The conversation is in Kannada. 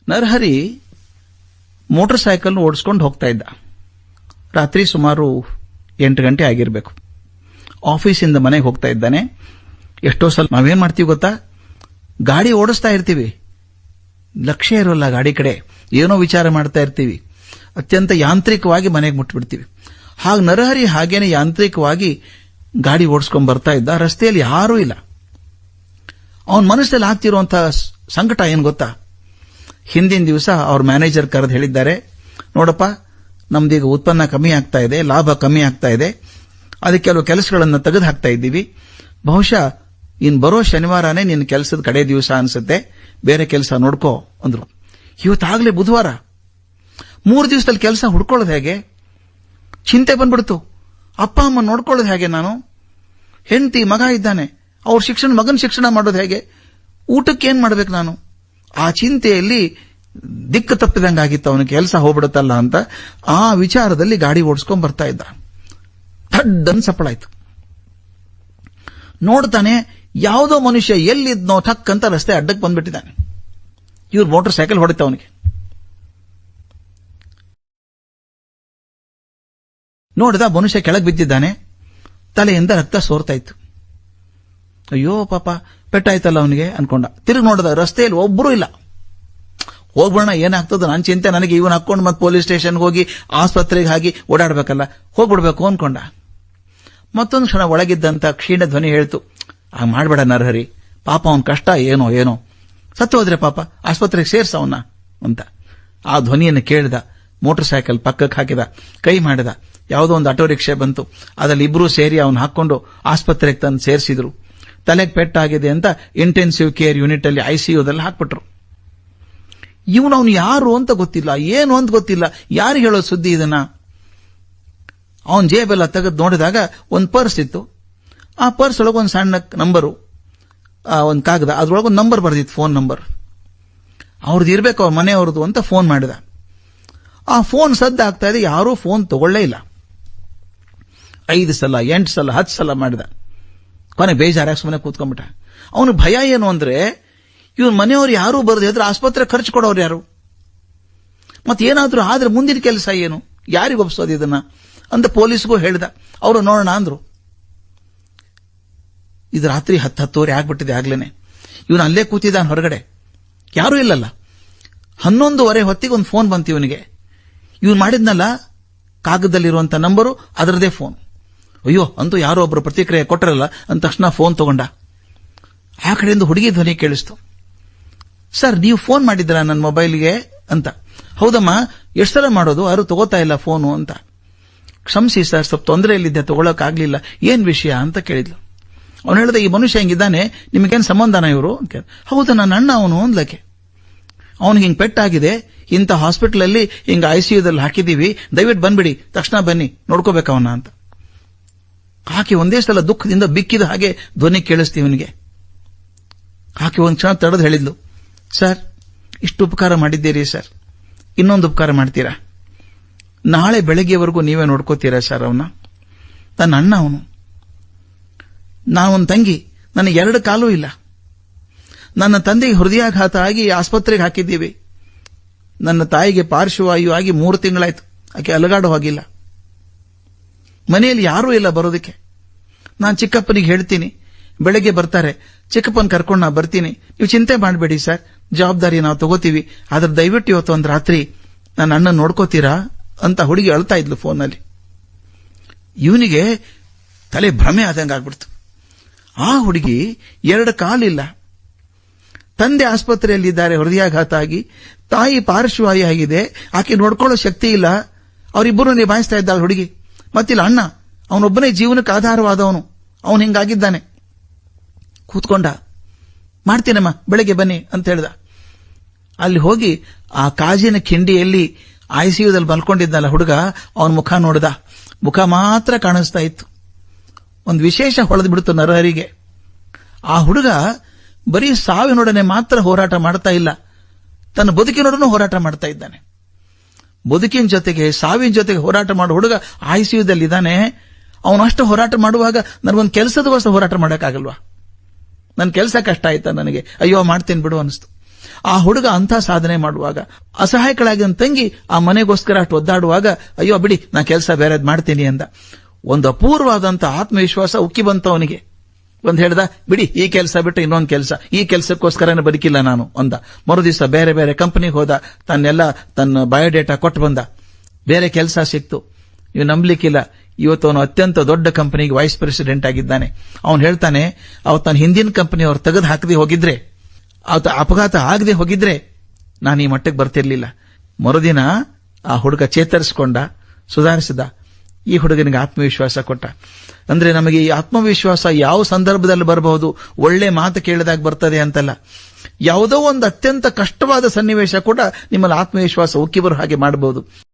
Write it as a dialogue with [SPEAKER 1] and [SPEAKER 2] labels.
[SPEAKER 1] ನರಹರಿ ಮೋಟರ್ ಸೈಕಲ್ ಓಡಿಸ್ಕೊಂಡು ಹೋಗ್ತಾ ಇದ್ದ. ರಾತ್ರಿ ಸುಮಾರು 8 ಗಂಟೆ ಆಗಿರಬೇಕು. ಆಫೀಸಿಂದ ಮನೆಗೆ ಹೋಗ್ತಾ ಇದ್ದಾನೆ. ಎಷ್ಟೋ ಸಲ ನಾವೇನ್ ಮಾಡ್ತೀವಿ ಗೊತ್ತಾ, ಗಾಡಿ ಓಡಿಸ್ತಾ ಇರ್ತೀವಿ, ಲಕ್ಷ್ಯ ಇರೋಲ್ಲ ಗಾಡಿ ಕಡೆ, ಏನೋ ವಿಚಾರ ಮಾಡ್ತಾ ಇರ್ತೀವಿ, ಅತ್ಯಂತ ಯಾಂತ್ರಿಕವಾಗಿ ಮನೆಗೆ ಮುಟ್ಬಿಡ್ತೀವಿ. ಹಾಗೆ ನರಹರಿ ಹಾಗೇನೆ ಯಾಂತ್ರಿಕವಾಗಿ ಗಾಡಿ ಓಡಿಸ್ಕೊಂಡ್ ಬರ್ತಾ ಇದ್ದ. ರಸ್ತೆಯಲ್ಲಿ ಯಾರೂ ಇಲ್ಲ. ಅವನ ಮನಸ್ಸಲ್ಲಿ ಆಗ್ತಿರುವಂತಹ ಸಂಕಟ ಏನ್ ಗೊತ್ತಾ, ಹಿಂದಿನ ದಿವಸ ಅವ್ರ ಮ್ಯಾನೇಜರ್ ಕರೆದು ಹೇಳಿದ್ದಾರೆ, ನೋಡಪ್ಪ ನಮ್ದೀಗ ಉತ್ಪನ್ನ ಕಮ್ಮಿ ಆಗ್ತಾ ಇದೆ, ಲಾಭ ಕಮ್ಮಿ ಆಗ್ತಾ ಇದೆ, ಅದಕ್ಕೆ ಕೆಲವು ಕೆಲಸಗಳನ್ನು ತೆಗೆದು ಹಾಕ್ತಾ ಇದ್ದೀವಿ, ಬಹುಶಃ ಇನ್ ಬರೋ ಶನಿವಾರನೇ ನಿನ್ನ ಕೆಲಸದ ಕಡೆ ದಿವಸ ಅನ್ಸುತ್ತೆ, ಬೇರೆ ಕೆಲಸ ನೋಡ್ಕೋ ಅಂದ್ರು. ಇವತ್ತಾಗಲೇ ಬುಧವಾರ, 3 ದಿವಸದಲ್ಲಿ ಕೆಲಸ ಹುಡ್ಕೊಳ್ಳೋದು ಹೇಗೆ? ಚಿಂತೆ ಬಂದ್ಬಿಡ್ತು. ಅಪ್ಪ ಅಮ್ಮ ನೋಡ್ಕೊಳ್ಳೋದು ಹೇಗೆ? ನಾನು ಹೆಂಡತಿ ಮಗ ಇದ್ದಾನೆ, ಅವ್ರ ಮಗನ ಶಿಕ್ಷಣ ಮಾಡೋದು ಹೇಗೆ? ಊಟಕ್ಕೆ ಏನ್ ಮಾಡ್ಬೇಕು ನಾನು? ಆ ಚಿಂತೆಯಲ್ಲಿ ದಿಕ್ಕು ತಪ್ಪಿದಂಗಾಗಿತ್ತು. ಅವನ ಕೆಲಸ ಹೋಗ್ಬಿಡುತ್ತಲ್ಲ ಅಂತ ಆ ವಿಚಾರದಲ್ಲಿ ಗಾಡಿ ಓಡಿಸ್ಕೊಂಡ್ ಬರ್ತಾ ಇದ್ದ. ಥಡ್ಡನ್ ಸಪ್ಪಳಾಯ್ತು. ನೋಡ್ತಾನೆ ಯಾವುದೋ ಮನುಷ್ಯ ಎಲ್ಲಿದ್ನೋ ಠಕ್ ಅಂತ ರಸ್ತೆ ಅಡ್ಡಕ್ಕೆ ಬಂದ್ಬಿಟ್ಟಿದ್ದಾನೆ. ಇವ್ರು ಮೋಟರ್ ಸೈಕಲ್ ಹೊಡಿತ ಅವನಿಗೆ. ನೋಡಿದ ಮನುಷ್ಯ ಕೆಳಗೆ ಬಿದ್ದಿದ್ದಾನೆ, ತಲೆಯಿಂದ ರಕ್ತ ಸೋರ್ತಾ ಇತ್ತು. ಅಯ್ಯೋ ಪಾಪ ಪೆಟ್ಟಾಯ್ತಲ್ಲ ಅವನಿಗೆ ಅನ್ಕೊಂಡ. ತಿರುಗಿ ನೋಡಿದ, ರಸ್ತೆಯಲ್ಲಿ ಒಬ್ಬರೂ ಇಲ್ಲ. ಹೋಗ್ಬೋಣ, ಏನಾಗ್ತದ ನನ್ನ ಚಿಂತೆ ನನಗೆ, ಇವನ್ ಹಾಕೊಂಡು ಮತ್ತೆ ಪೊಲೀಸ್ ಸ್ಟೇಷನ್ಗೆ ಹೋಗಿ ಆಸ್ಪತ್ರೆಗೆ ಹಾಕಿ ಓಡಾಡ್ಬೇಕಲ್ಲ, ಹೋಗ್ಬಿಡ್ಬೇಕು ಅನ್ಕೊಂಡ. ಮತ್ತೊಂದು ಕ್ಷಣ ಒಳಗಿದ್ದಂತ ಕ್ಷೀಣ ಧ್ವನಿ ಹೇಳ್ತು, ಹಾಗೆ ಮಾಡ್ಬೇಡ ನರಹರಿ, ಪಾಪ ಅವನ್ ಕಷ್ಟ ಏನೋ ಏನೋ, ಸತ್ತು ಹೋದ್ರೆ ಪಾಪ, ಆಸ್ಪತ್ರೆಗೆ ಸೇರ್ಸ ಅವನ್ನ ಅಂತ. ಆ ಧ್ವನಿಯನ್ನು ಕೇಳಿದ, ಮೋಟರ್ ಸೈಕಲ್ ಪಕ್ಕಕ್ಕೆ ಹಾಕಿದ, ಕೈ ಮಾಡಿದ. ಯಾವುದೋ ಒಂದು ಆಟೋ ರಿಕ್ಷಾ ಬಂತು, ಅದರಲ್ಲಿ ಇಬ್ರು ಸೇರಿ ಅವನು ಹಾಕೊಂಡು ಆಸ್ಪತ್ರೆಗೆ ತಂದು ಸೇರಿಸಿದ್ರು. ತಲೆಗೆ ಪೆಟ್ಟಾಗಿದೆ ಅಂತ ಇಂಟೆನ್ಸಿವ್ ಕೇರ್ ಯೂನಿಟ್ ಅಲ್ಲಿ ICUದಲ್ಲಿ ಹಾಕ್ಬಿಟ್ರು. ಅವನು ಯಾರು ಅಂತ ಗೊತ್ತಿಲ್ಲ, ಏನು ಅಂತ ಗೊತ್ತಿಲ್ಲ, ಯಾರಿಗೆ ಹೇಳೋ ಸುದ್ದಿ ಇದನ್ನ? ಅವನ್ ಜೇಬೆಲ್ಲ ತೆಗೆದು ನೋಡಿದಾಗ ಒಂದು ಪರ್ಸ್ ಇತ್ತು. ಆ ಪರ್ಸ್ ಒಳಗೆ ಒಂದು ಸಣ್ಣ ನಂಬರು, ಒಂದು ಕಾಗದ, ಅದ್ರೊಳಗೆ ಒಂದು ನಂಬರ್ ಬರ್ದಿತ್ತು, ಫೋನ್ ನಂಬರ್. ಅವ್ರದ್ದು ಇರ್ಬೇಕು, ಅವ್ರ ಮನೆಯವ್ರದ್ದು ಅಂತ ಫೋನ್ ಮಾಡಿದ. ಆ ಫೋನ್ ಸದ್ದು ಆಗ್ತಾ ಇದೆ, ಯಾರೂ ಫೋನ್ ತಗೊಳ್ಳೇ ಇಲ್ಲ. 5 ಸಲ 8 ಸಲ 10 ಸಲ ಮಾಡಿದ. ಕೊನೆ ಬೇಜಾರಾಗಿ ಸುಮ್ಮನೆ ಕೂತ್ಕೊಂಡ್ಬಿಟ್ಟ. ಅವನು ಭಯ ಏನು ಅಂದ್ರೆ, ಇವ್ರ ಮನೆಯವ್ರು ಯಾರೂ ಬರದೆ ಇದ್ರೆ ಆಸ್ಪತ್ರೆ ಖರ್ಚು ಕೊಡೋರು ಯಾರು? ಮತ್ತೇನಾದ್ರೂ ಆದ್ರೆ ಮುಂದಿನ ಕೆಲಸ ಏನು? ಯಾರಿಗೆ ಒಪ್ಸೋದು ಇದನ್ನ ಅಂತ ಪೊಲೀಸ್ಗೂ ಹೇಳಿದ. ಅವರು ನೋಡೋಣ ಅಂದ್ರು. ಇದು ರಾತ್ರಿ 10-10:30 ಆಗ್ಬಿಟ್ಟಿದೆ ಆಗ್ಲೇನೆ. ಇವನು ಅಲ್ಲೇ ಕೂತಿದ್ದಾನೆ ಹೊರಗಡೆ, ಯಾರೂ ಇಲ್ಲಲ್ಲ. 11:15 ಹೊತ್ತಿಗೆ ಒಂದು ಫೋನ್ ಬಂತು ಇವನಿಗೆ. ಇವನು ಮಾಡಿದ್ನಲ್ಲ ಕಾಗದಲ್ಲಿರುವಂತ ನಂಬರು, ಅದರದೇ ಫೋನ್. ಅಯ್ಯೋ, ಅಂತೂ ಯಾರೋ ಒಬ್ರು ಪ್ರತಿಕ್ರಿಯೆ ಕೊಟ್ಟರಲ್ಲ ಅಂದ ತಕ್ಷಣ ಫೋನ್ ತಗೊಂಡ. ಆ ಕಡೆಯಿಂದ ಹುಡುಗಿ ಧ್ವನಿ ಕೇಳಿಸ್ತು, ಸರ್ ನೀವು ಫೋನ್ ಮಾಡಿದ್ರ ನನ್ನ ಮೊಬೈಲ್ಗೆ ಅಂತ. ಹೌದಮ್ಮ, ಎಷ್ಟು ಸಲ ಮಾಡೋದು, ಯಾರು ತಗೋತಾ ಇಲ್ಲ ಫೋನು ಅಂತ. ಕ್ಷಮಿಸಿ ಸರ್, ಸ್ವಲ್ಪ ತೊಂದರೆಯಲ್ಲಿದ್ದೆ, ತಗೊಳಕ್ಕಾಗ್ಲಿಲ್ಲ, ಏನ್ ವಿಷಯ ಅಂತ ಕೇಳಿದ್ಲು. ಅವನು ಹೇಳಿದ, ಈ ಮನುಷ್ಯ ಹಿಂಗಿದ್ದಾನೆ, ನಿಮಗೇನು ಸಂಬಂಧನ ಇವರು? ಹೌದಾ, ನನ್ನ ಅಣ್ಣ ಅವನು ಅಂದ್ಲಕ್ಕೆ. ಅವನಿಗೆ ಹಿಂಗ್ ಪೆಟ್ಟಾಗಿದೆ, ಇಂಥ ಹಾಸ್ಪಿಟಲ್ ಅಲ್ಲಿ ಹಿಂಗ ICUದಲ್ಲಿ ಹಾಕಿದೀವಿ, ದಯವಿಟ್ಟು ಬಂದ್ಬಿಡಿ, ತಕ್ಷಣ ಬನ್ನಿ, ನೋಡ್ಕೋಬೇಕು ಅವನ ಅಂತ. ಆಕೆ ಒಂದೇ ಸಲ ದುಃಖದಿಂದ ಬಿಕ್ಕಿದ ಹಾಗೆ ಧ್ವನಿ ಕೇಳಿಸ್ತೀವನಿಗೆ. ಆಕೆ ಒಂದ್ ಕ್ಷಣ ತಡೆದು ಹೇಳಿದ್ಲು, ಸರ್ ಇಷ್ಟು ಉಪಕಾರ ಮಾಡಿದ್ದೀರಿ ಸರ್, ಇನ್ನೊಂದು ಉಪಕಾರ ಮಾಡ್ತೀರಾ? ನಾಳೆ ಬೆಳಗ್ಗೆವರೆಗೂ ನೀವೇ ನೋಡ್ಕೋತೀರಾ ಸರ್ ಅವನ್ನ? ನನ್ನ ಅಣ್ಣ ಅವನು, ನಾನೊಂದು ತಂಗಿ, ನನಗೆ 2 ಕಾಲೂ ಇಲ್ಲ. ನನ್ನ ತಂದೆಗೆ ಹೃದಯಾಘಾತ ಆಗಿ ಆಸ್ಪತ್ರೆಗೆ ಹಾಕಿದ್ದೀವಿ. ನನ್ನ ತಾಯಿಗೆ ಪಾರ್ಶ್ವವಾಯು ಆಗಿ 3 ತಿಂಗಳಾಯ್ತು, ಆಕೆ ಅಲಗಾಡೋ ಹಾಗಿಲ್ಲ. ಮನೆಯಲ್ಲಿ ಯಾರೂ ಇಲ್ಲ ಬರೋದಕ್ಕೆ. ನಾನು ಚಿಕ್ಕಪ್ಪನಿಗೆ ಹೇಳ್ತೀನಿ, ಬೆಳಗ್ಗೆ ಬರ್ತಾರೆ, ಚಿಕ್ಕಪ್ಪನ ಕರ್ಕೊಂಡು ನಾ ಬರ್ತೀನಿ, ನೀವು ಚಿಂತೆ ಮಾಡಬೇಡಿ ಸರ್, ಜವಾಬ್ದಾರಿ ನಾವು ತಗೋತೀವಿ, ಆದ್ರೆ ದಯವಿಟ್ಟು ಇವತ್ತು ಒಂದು ರಾತ್ರಿ ನನ್ನ ಅಣ್ಣ ನೋಡ್ಕೋತೀರಾ ಅಂತ ಹುಡುಗಿ ಅಳ್ತಾ ಇದ್ಲು ಫೋನಲ್ಲಿ. ಇವನಿಗೆ ತಲೆ ಭ್ರಮೆ ಆದಂಗಾಗ್ಬಿಡ್ತು. ಆ ಹುಡುಗಿ 2 ಕಾಲಿಲ್ಲ, ತಂದೆ ಆಸ್ಪತ್ರೆಯಲ್ಲಿದ್ದಾರೆ ಹೃದಯಾಘಾತ ಆಗಿ, ತಾಯಿ ಪಾರ್ಶ್ವವಾಯು ಆಗಿದೆ, ಆಕೆ ನೋಡ್ಕೊಳ್ಳೋ ಶಕ್ತಿ ಇಲ್ಲ, ಅವರಿಬ್ಬರು ನಿಭಾಯಿಸ್ತಾ ಇದ್ದಾಳೆ ಹುಡುಗಿ. ಮತ್ತಿಲ್ಲ ಅಣ್ಣ, ಅವನೊಬ್ಬನೇ ಜೀವನಕ್ಕೆ ಆಧಾರವಾದವನು, ಅವನು ಹಿಂಗಾಗಿದ್ದಾನೆ. ಕೂತ್ಕೊಂಡ, ಮಾಡ್ತೀನಮ್ಮ ಬೆಳಗ್ಗೆ ಬನ್ನಿ ಅಂತ ಹೇಳ್ದ. ಅಲ್ಲಿ ಹೋಗಿ ಆ ಕಾಜಿನ ಕಿಂಡಿಯಲ್ಲಿ ICUದಲ್ಲಿ ಮಲ್ಕೊಂಡಿದ್ದಲ್ಲ ಹುಡುಗ, ಅವನ ಮುಖ ನೋಡಿದ. ಮುಖ ಮಾತ್ರ ಕಾಣಿಸ್ತಾ ಇತ್ತು. ಒಂದು ವಿಶೇಷ ಹೊಳೆದು ಬಿಡ್ತು ನರಹರಿಗೆ. ಆ ಹುಡುಗ ಬರೀ ಸಾವಿನೊಡನೆ ಮಾತ್ರ ಹೋರಾಟ ಮಾಡ್ತಾ ಇಲ್ಲ, ತನ್ನ ಬದುಕಿನೊಡನೆ ಹೋರಾಟ ಮಾಡ್ತಾ ಇದ್ದಾನೆ. ಬದುಕಿನ ಜೊತೆಗೆ ಸಾವಿನ ಜೊತೆಗೆ ಹೋರಾಟ ಮಾಡೋ ಹುಡುಗ ICUದಲ್ಲಿ ಇದ್ದಾನೆ. ಅವನಷ್ಟು ಹೋರಾಟ ಮಾಡುವಾಗ ನನಗೊಂದು ಕೆಲಸದಗೋಸ್ಕರ ಹೋರಾಟ ಮಾಡೋಕ್ಕಾಗಲ್ವಾ? ನನ್ನ ಕೆಲಸ ಕಷ್ಟ ಆಯ್ತಾ ನನಗೆ? ಅಯ್ಯೋ ಮಾಡ್ತೀನಿ ಬಿಡು ಅನಿಸ್ತು. ಆ ಹುಡುಗ ಅಂಥ ಸಾಧನೆ ಮಾಡುವಾಗ, ಅಸಹಾಯಕಳಾಗಿ ತಂಗಿ ಆ ಮನೆಗೋಸ್ಕರ ಅಷ್ಟು ಒದ್ದಾಡುವಾಗ, ಅಯ್ಯೋ ಬಿಡಿ ನಾ ಕೆಲಸ ಬೇರೆದ್ ಮಾಡ್ತೀನಿ ಅಂದ. ಒಂದು ಅಪೂರ್ವವಾದಂಥ ಆತ್ಮವಿಶ್ವಾಸ ಉಕ್ಕಿ ಬಂತ ಅವನಿಗೆ. ಒಂದ್ ಹೇಳ್ದ, ಬಿಡಿ ಈ ಕೆಲಸ ಬಿಟ್ಟು ಇನ್ನೊಂದು ಕೆಲಸ, ಈ ಕೆಲಸಕ್ಕೋಸ್ಕರನೇ ಬದುಕಿಲ್ಲ ನಾನು ಅಂದ. ಮರುದಿವಸ ಬೇರೆ ಬೇರೆ ಕಂಪನಿಗೆ ಹೋದ, ತನ್ನ ಬಯೋಡೇಟಾ ಕೊಟ್ಟು ಬಂದ. ಬೇರೆ ಕೆಲಸ ಸಿಕ್ತು. ನೀವು ನಂಬಲಿಕ್ಕಿಲ್ಲ, ಇವತ್ತು ಅವನು ಅತ್ಯಂತ ದೊಡ್ಡ ಕಂಪನಿಗೆ ವೈಸ್ ಪ್ರೆಸಿಡೆಂಟ್ ಆಗಿದ್ದಾನೆ. ಅವನು ಹೇಳ್ತಾನೆ, ಅವತ್ತು ನಾನು ಹಿಂದಿನ ಕಂಪನಿಯವ್ರು ತೆಗೆದು ಹಾಕದೆ ಹೋಗಿದ್ರೆ, ಅವತ್ತು ಅಪಘಾತ ಆಗದೆ ಹೋಗಿದ್ರೆ ನಾನು ಈ ಮಟ್ಟಕ್ಕೆ ಬರ್ತಿರ್ಲಿಲ್ಲ. ಮರುದಿನ ಆ ಹುಡುಗ ಚೇತರಿಸಿಕೊಂಡ, ಸುಧಾರಿಸಿದ. ಈ ಹುಡುಗನಿಗೆ ಆತ್ಮವಿಶ್ವಾಸ ಕೊಟ್ಟ. ಅಂದ್ರೆ ನಮಗೆ ಈ ಆತ್ಮವಿಶ್ವಾಸ ಯಾವ ಸಂದರ್ಭದಲ್ಲಿ ಬರಬಹುದು, ಒಳ್ಳೆ ಮಾತು ಕೇಳಿದಾಗ ಬರ್ತದೆ ಅಂತಲ್ಲ. ಯಾವುದೋ ಒಂದು ಅತ್ಯಂತ ಕಷ್ಟವಾದ ಸನ್ನಿವೇಶ ಕೂಡ ನಿಮ್ಮಲ್ಲಿ ಆತ್ಮವಿಶ್ವಾಸ ಉಕ್ಕಿ ಬರೋ ಹಾಗೆ ಮಾಡಬಹುದು.